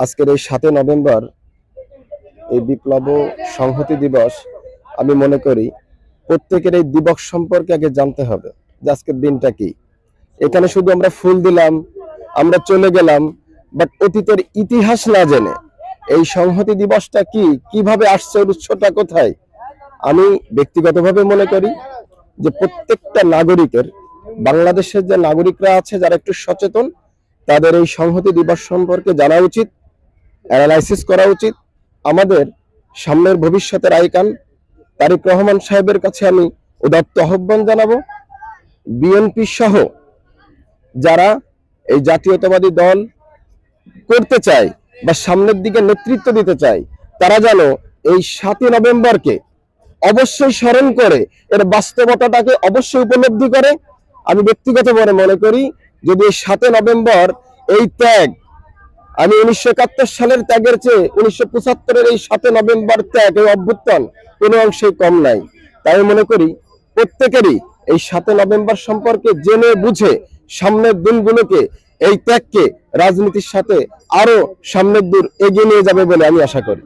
আজকের এই ৭ নভেম্বর এই বিপ্লব ও সংহতি দিবস, আমি মনে করি প্রত্যেকের এই দিবস সম্পর্কে আগে জানতে হবে যে আজকের দিনটা কি। এখানে শুধু আমরা ফুল দিলাম, আমরা চলে গেলাম, বাট অতীতের ইতিহাস না জেনে এই সংহতি দিবসটা কি, কিভাবে আসছে, উৎসটা কোথায়, আমি ব্যক্তিগতভাবে মনে করি যে প্রত্যেকটা নাগরিকের, বাংলাদেশের যে নাগরিকরা আছে যারা একটু সচেতন, তাদের এই সংহতি দিবস সম্পর্কে জানা উচিত, অ্যানালাইসিস করা উচিত। আমাদের সামনের ভবিষ্যতের আইকন তারেক রহমান সাহেবের কাছে আমি উদাত্ত আহ্বান জানাবো, বিএনপি সহ যারা এই জাতীয়তাবাদী দল করতে চায় বা সামনের দিকে নেতৃত্ব দিতে চায়, তারা যেন এই ৭ নভেম্বরকে অবশ্যই স্মরণ করে এর বাস্তবতাটাকে অবশ্যই উপলব্ধি করে। আমি ব্যক্তিগতভাবে মনে করি যদি এই ৭ নভেম্বর এই ত্যাগ, আমি ১৯৭১ সালের ত্যাগের চেয়ে ১৯৭৫-এর এই ৭ নভেম্বর ত্যাগ, এই অভ্যুত্থান কোনো অংশে কম নাই। তাই আমি মনে করি প্রত্যেকেরই এই ৭ নভেম্বর সম্পর্কে জেনে বুঝে সামনের দিনগুলোকে, এই ত্যাগকে রাজনীতির সাথে আরো সামনের দূর এগিয়ে নিয়ে যাবে বলে আমি আশা করি।